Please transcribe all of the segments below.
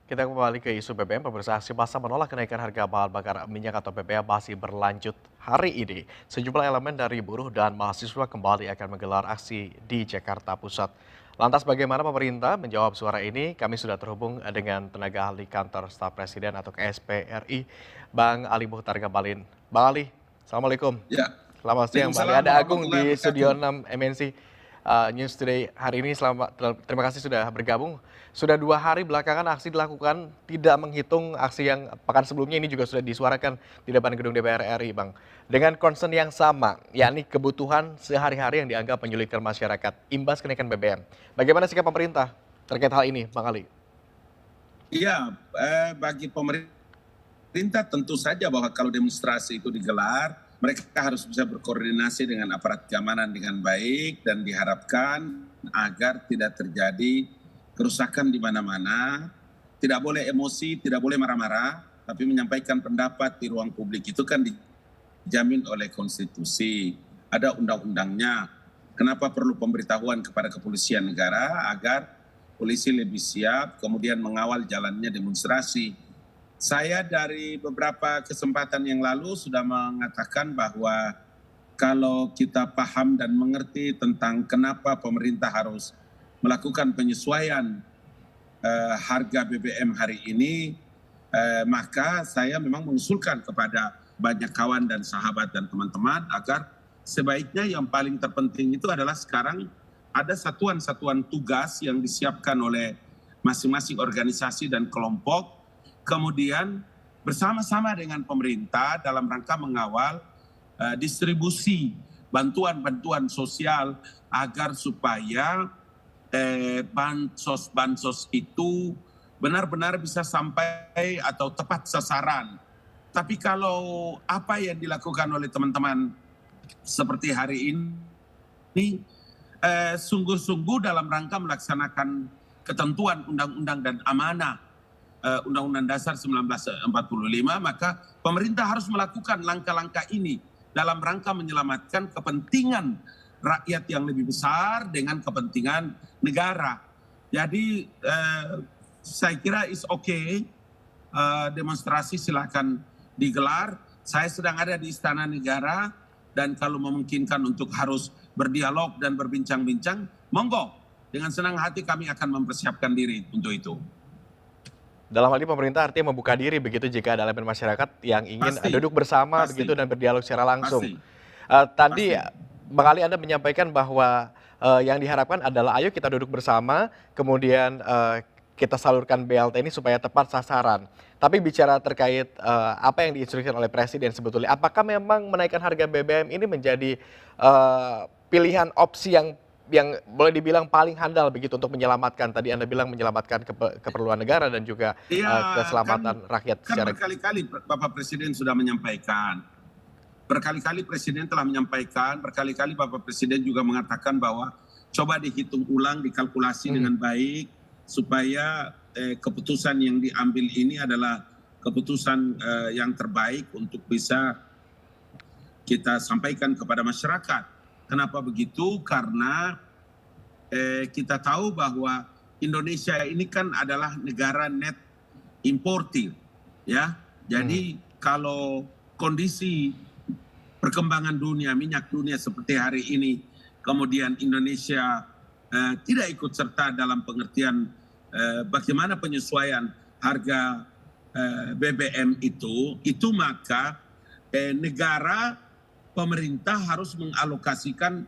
Kita kembali ke isu BBM, pemirsa aksi massa menolak kenaikan harga bahan bakar minyak atau BBM masih berlanjut hari ini. Sejumlah elemen dari buruh dan mahasiswa kembali akan menggelar aksi di Jakarta Pusat. Lantas bagaimana pemerintah menjawab suara ini? Kami sudah terhubung dengan tenaga ahli kantor staf presiden atau KSP RI, Bang Ali Muhtar Ngabalin. Bang Ali, Assalamualaikum. Ya, Selamat siang, Bang Ali. Waalaikumsalam Ada Agung warahmatullahi di wabarakatuh. Studio 6 MNC News Today hari ini. Terima kasih sudah bergabung. Sudah 2 hari belakangan aksi dilakukan, tidak menghitung aksi yang pekan sebelumnya ini juga sudah disuarakan di depan gedung DPR RI, Bang. Dengan concern yang sama, yakni kebutuhan sehari-hari yang dianggap menyulitkan masyarakat, imbas kenaikan BBM. Bagaimana sikap pemerintah terkait hal ini, Bang Ali? Iya, bagi pemerintah tentu saja bahwa kalau demonstrasi itu digelar, mereka harus bisa berkoordinasi dengan aparat keamanan dengan baik dan diharapkan agar tidak terjadi kerusakan di mana-mana. Tidak boleh emosi, tidak boleh marah-marah, tapi menyampaikan pendapat di ruang publik itu kan dijamin oleh konstitusi. Ada undang-undangnya. Kenapa perlu pemberitahuan kepada kepolisian negara agar polisi lebih siap, kemudian mengawal jalannya demonstrasi. Saya dari beberapa kesempatan yang lalu sudah mengatakan bahwa kalau kita paham dan mengerti tentang kenapa pemerintah harus melakukan penyesuaian harga BBM hari ini, maka saya memang mengusulkan kepada banyak kawan dan sahabat dan teman-teman agar sebaiknya yang paling terpenting itu adalah sekarang ada satuan-satuan tugas yang disiapkan oleh masing-masing organisasi dan kelompok, kemudian bersama-sama dengan pemerintah dalam rangka mengawal distribusi bantuan-bantuan sosial agar supaya bansos itu benar-benar bisa sampai atau tepat sasaran. Tapi kalau apa yang dilakukan oleh teman-teman seperti hari ini, sungguh-sungguh dalam rangka melaksanakan ketentuan undang-undang dan amanah Undang-Undang Dasar 1945, maka pemerintah harus melakukan langkah-langkah ini dalam rangka menyelamatkan kepentingan rakyat yang lebih besar dengan kepentingan negara. Jadi saya kira is okay, demonstrasi silakan digelar. Saya sedang ada di Istana Negara dan kalau memungkinkan untuk harus berdialog dan berbincang-bincang, monggo. Dengan senang hati kami akan mempersiapkan diri untuk itu. Dalam hal ini pemerintah artinya membuka diri begitu jika ada elemen masyarakat yang ingin Pasti, duduk bersama pasti, begitu dan berdialog secara langsung. pasti, Tadi pasti. Bang Ali Anda menyampaikan bahwa yang diharapkan adalah ayo kita duduk bersama, kemudian kita salurkan BLT ini supaya tepat sasaran. Tapi bicara terkait apa yang diinstruksikan oleh Presiden sebetulnya, apakah memang menaikkan harga BBM ini menjadi pilihan opsi yang boleh dibilang paling handal begitu untuk menyelamatkan, tadi Anda bilang menyelamatkan keperluan negara dan juga Iya, keselamatan rakyat kan secara. berkali-kali Bapak Presiden sudah menyampaikan. Berkali-kali Presiden telah menyampaikan, berkali-kali Bapak Presiden juga mengatakan bahwa coba dihitung ulang, dikalkulasi dengan baik, supaya keputusan yang diambil ini adalah keputusan yang terbaik untuk bisa kita sampaikan kepada masyarakat. Kenapa begitu? Karena kita tahu bahwa Indonesia ini kan adalah negara net importer, ya. Jadi kalau kondisi perkembangan dunia, minyak dunia seperti hari ini, kemudian Indonesia tidak ikut serta dalam pengertian bagaimana penyesuaian harga BBM itu maka negara, pemerintah harus mengalokasikan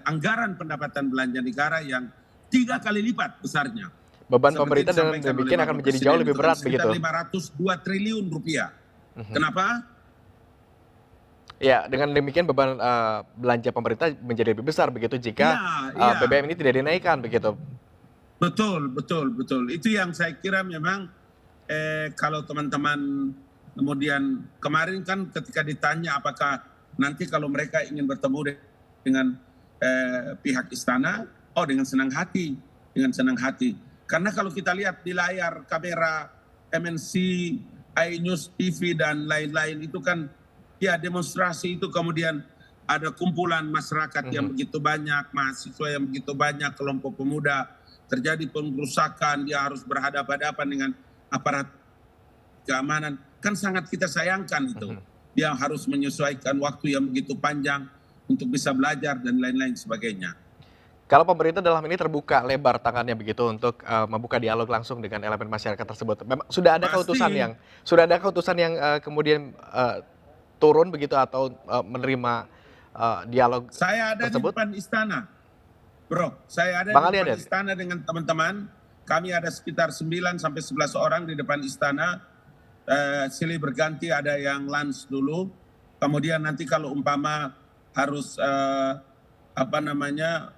anggaran pendapatan belanja negara yang 3 kali lipat besarnya. Beban Seperti pemerintah dengan disampaikan oleh demikian akan Bapak menjadi jauh Presiden, lebih itu kan berat sekitar begitu. 502 triliun rupiah. Kenapa? Ya, dengan demikian beban belanja pemerintah menjadi lebih besar begitu Iya, jika iya. BBM ini tidak dinaikkan begitu. Betul, betul, betul. Itu yang saya kira memang kalau teman-teman kemudian kemarin kan ketika ditanya apakah nanti kalau mereka ingin bertemu dengan pihak istana, oh dengan senang hati, dengan senang hati. Karena kalau kita lihat di layar kamera MNC, iNews TV dan lain-lain itu kan ya demonstrasi itu kemudian ada kumpulan masyarakat yang begitu banyak, mahasiswa yang begitu banyak, kelompok pemuda terjadi pengerusakan, dia harus berhadapan-hadapan dengan aparat keamanan, kan sangat kita sayangkan itu. Dia harus menyesuaikan waktu yang begitu panjang untuk bisa belajar dan lain-lain sebagainya. Kalau pemerintah dalam ini terbuka lebar tangannya begitu untuk membuka dialog langsung dengan elemen masyarakat tersebut. Memang Pasti. sudah ada keputusan yang kemudian turun begitu atau menerima dialog Saya ada di tersebut? depan istana, Bro. Saya ada Bang di Ali depan ada? istana dengan teman-teman. Kami ada sekitar 9 sampai 11 orang di depan istana. Silih berganti, ada yang lunch dulu. Kemudian nanti kalau umpama harus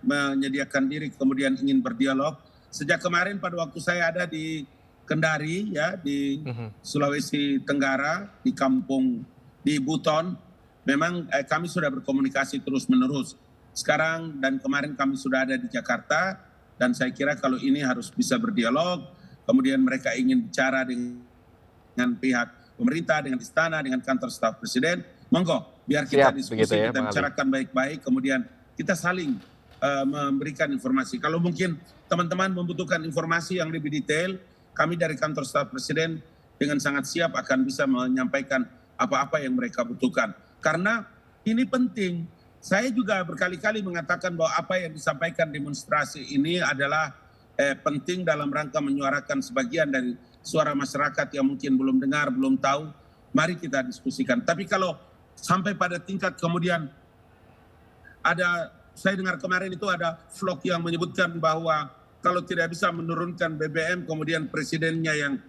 menyediakan diri kemudian ingin berdialog. Sejak kemarin pada waktu saya ada di Kendari ya di Sulawesi Tenggara di kampung di Buton, memang kami sudah berkomunikasi terus-menerus. Sekarang dan kemarin kami sudah ada di Jakarta dan saya kira kalau ini harus bisa berdialog, kemudian mereka ingin bicara dengan pihak pemerintah, dengan istana, dengan kantor staf presiden, monggo biar kita Siap, diskusi, begitu ya, kita Bang Ali. bicarakan baik-baik, kemudian kita saling memberikan informasi. Kalau mungkin teman-teman membutuhkan informasi yang lebih detail, kami dari kantor staf presiden dengan sangat siap akan bisa menyampaikan apa-apa yang mereka butuhkan. Karena ini penting. Saya juga berkali-kali mengatakan bahwa apa yang disampaikan demonstrasi ini adalah penting dalam rangka menyuarakan sebagian dari suara masyarakat yang mungkin belum dengar, belum tahu. Mari kita diskusikan. Tapi kalau sampai pada tingkat kemudian saya dengar kemarin itu ada vlog yang menyebutkan bahwa kalau tidak bisa menurunkan BBM, kemudian presidennya yang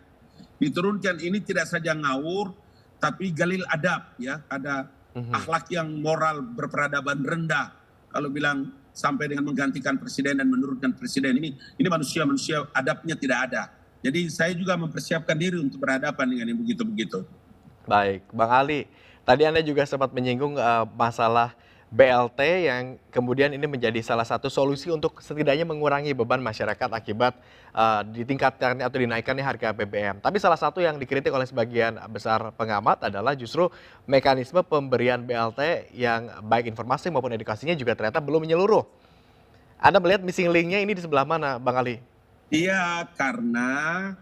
diturunkan, ini tidak saja ngawur, tapi galil adab, ya, ada akhlak yang moral berperadaban rendah. Kalau bilang sampai dengan menggantikan presiden dan menurunkan presiden, ini manusia adabnya tidak ada. Jadi saya juga mempersiapkan diri untuk berhadapan dengan yang begitu-begitu. Baik, Bang Ali, tadi Anda juga sempat menyinggung masalah BLT yang kemudian ini menjadi salah satu solusi untuk setidaknya mengurangi beban masyarakat akibat ditingkatkan atau dinaikkannya harga BBM. Tapi salah satu yang dikritik oleh sebagian besar pengamat adalah justru mekanisme pemberian BLT yang baik informasi maupun edukasinya juga ternyata belum menyeluruh. Anda melihat missing link-nya ini di sebelah mana, Bang Ali? Iya, karena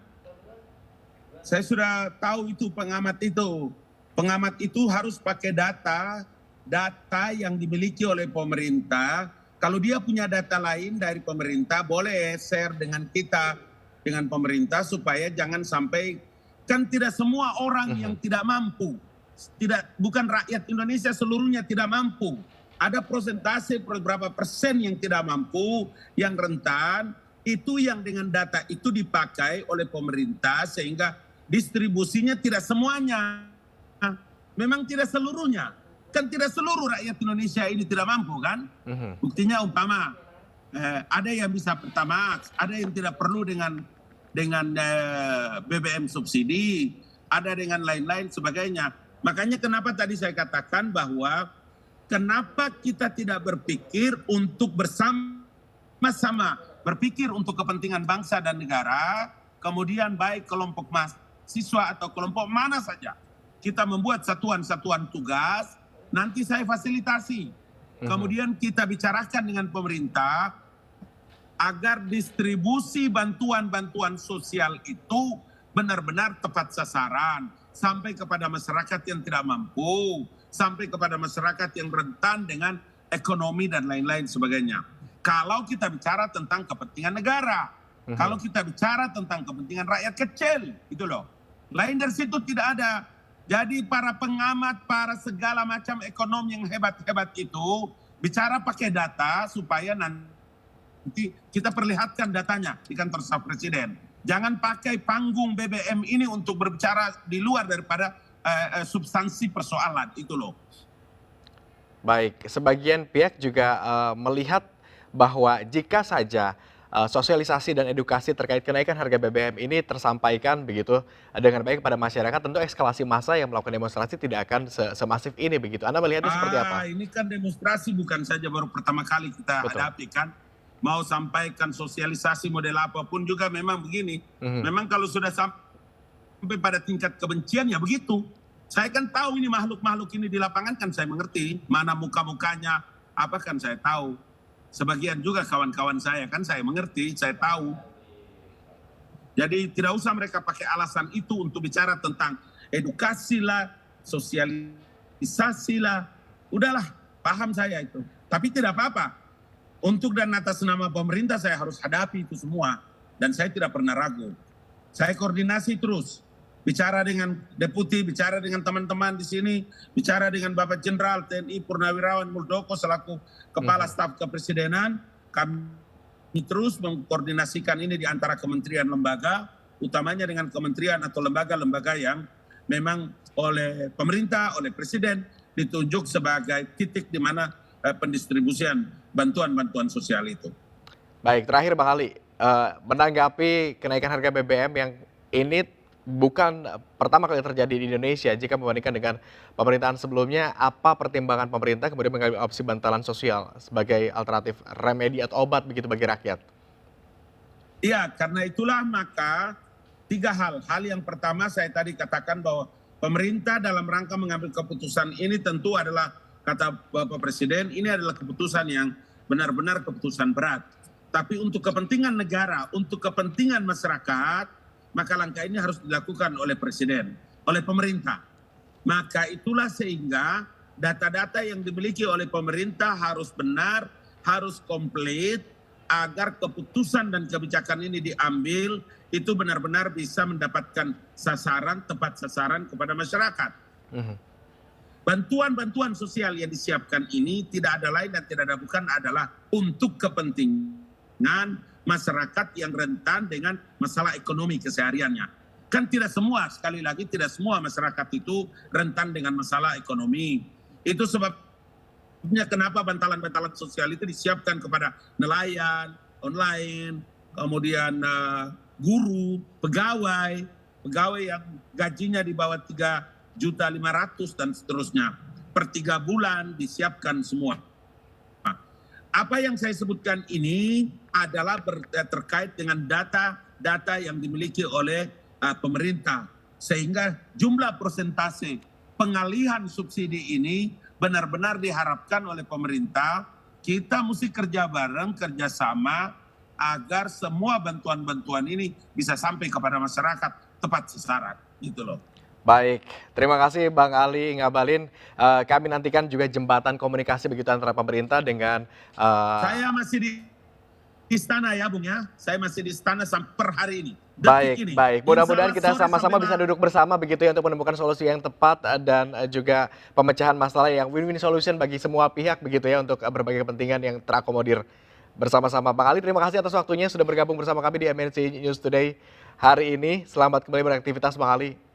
saya sudah tahu itu pengamat itu. Pengamat itu harus pakai data yang dimiliki oleh pemerintah. Kalau dia punya data lain dari pemerintah, boleh share dengan kita, dengan pemerintah, supaya jangan sampai, kan tidak semua orang yang tidak mampu, bukan rakyat Indonesia seluruhnya tidak mampu. Ada persentase berapa persen yang tidak mampu, yang rentan, itu yang dengan data itu dipakai oleh pemerintah sehingga distribusinya tidak semuanya. Memang tidak seluruhnya. Kan tidak seluruh rakyat Indonesia ini tidak mampu kan? Buktinya umpama ada yang bisa Pertamax, ada yang tidak perlu dengan BBM subsidi, ada dengan lain-lain sebagainya. Makanya kenapa tadi saya katakan bahwa kenapa kita tidak berpikir untuk bersama-sama berpikir untuk kepentingan bangsa dan negara, kemudian baik kelompok mahasiswa atau kelompok mana saja, kita membuat satuan-satuan tugas, nanti saya fasilitasi. Kemudian kita bicarakan dengan pemerintah agar distribusi bantuan-bantuan sosial itu benar-benar tepat sasaran, sampai kepada masyarakat yang tidak mampu, sampai kepada masyarakat yang rentan dengan ekonomi dan lain-lain sebagainya. Kalau kita bicara tentang kepentingan negara, kalau kita bicara tentang kepentingan rakyat kecil, itu loh. Lain dari situ tidak ada. Jadi para pengamat, para segala macam ekonom yang hebat-hebat itu bicara pakai data supaya nanti kita perlihatkan datanya di kantor staf presiden. Jangan pakai panggung BBM ini untuk berbicara di luar daripada substansi persoalan, itu loh. Baik, sebagian pihak juga melihat bahwa jika saja sosialisasi dan edukasi terkait kenaikan harga BBM ini tersampaikan begitu dengan baik kepada masyarakat, tentu eskalasi massa yang melakukan demonstrasi tidak akan semasif ini begitu. Anda melihatnya seperti apa? Ini kan demonstrasi bukan saja baru pertama kali kita hadapi kan. Mau sampaikan sosialisasi model apapun juga memang begini. Memang kalau sudah sampai pada tingkat kebencian ya begitu. Saya kan tahu ini makhluk-makhluk ini di lapangan kan saya mengerti. Mana muka-mukanya, apa kan saya tahu. sebagian juga kawan-kawan saya, kan saya mengerti, saya tahu. Jadi tidak usah mereka pakai alasan itu untuk bicara tentang edukasi lah, sosialisasi lah. Udahlah, paham saya itu. Tapi tidak apa-apa. Untuk dan atas nama pemerintah saya harus hadapi itu semua. Dan saya tidak pernah ragu. Saya koordinasi terus. Bicara dengan deputi, bicara dengan teman-teman di sini, bicara dengan Bapak Jenderal TNI Purnawirawan Muldoko selaku Kepala Staf Kepresidenan. Kami terus mengkoordinasikan ini di antara kementerian lembaga, utamanya dengan kementerian atau lembaga-lembaga yang memang oleh pemerintah, oleh Presiden ditunjuk sebagai titik di mana pendistribusian bantuan-bantuan sosial itu. Baik, terakhir Bang Ali, menanggapi kenaikan harga BBM yang ini bukan pertama kali terjadi di Indonesia jika membandingkan dengan pemerintahan sebelumnya, apa pertimbangan pemerintah kemudian mengambil opsi bantalan sosial sebagai alternatif remedi atau obat begitu bagi rakyat? Iya, karena itulah maka 3 hal. Hal yang pertama saya tadi katakan bahwa pemerintah dalam rangka mengambil keputusan ini tentu adalah, kata Bapak Presiden, ini adalah keputusan yang benar-benar keputusan berat. Tapi untuk kepentingan negara, untuk kepentingan masyarakat, maka langkah ini harus dilakukan oleh Presiden, oleh pemerintah. Maka itulah sehingga data-data yang dimiliki oleh pemerintah harus benar, harus komplit, agar keputusan dan kebijakan ini diambil, itu benar-benar bisa mendapatkan sasaran, tepat sasaran kepada masyarakat. Bantuan-bantuan sosial yang disiapkan ini tidak ada lain dan tidak ada bukan adalah untuk kepentingan masyarakat yang rentan dengan masalah ekonomi kesehariannya. Kan tidak semua, sekali lagi tidak semua masyarakat itu rentan dengan masalah ekonomi. Itu sebabnya kenapa bantalan-bantalan sosial itu disiapkan kepada nelayan, online, kemudian guru, pegawai yang gajinya di bawah 3.500.000 dan seterusnya. Per 3 bulan disiapkan semua. Apa yang saya sebutkan ini adalah terkait dengan data-data yang dimiliki oleh pemerintah. Sehingga jumlah persentase pengalihan subsidi ini benar-benar diharapkan oleh pemerintah. Kita mesti kerja bareng, kerjasama agar semua bantuan-bantuan ini bisa sampai kepada masyarakat tepat sasaran. Gitu loh. Baik, terima kasih Bang Ali Ngabalin. Kami nantikan juga jembatan komunikasi begitu antara pemerintah dengan Saya masih di istana ya Bung ya. Saya masih di istana sampai per hari ini. Baik, Ini. baik. Mudah-mudahan Insya kita Allah sore sama-sama sampai bisa duduk bersama begitu ya untuk menemukan solusi yang tepat dan juga pemecahan masalah yang win-win solution bagi semua pihak begitu ya untuk berbagai kepentingan yang terakomodir bersama-sama. Bang Ali, terima kasih atas waktunya sudah bergabung bersama kami di MNC News Today hari ini. Selamat kembali beraktivitas Bang Ali.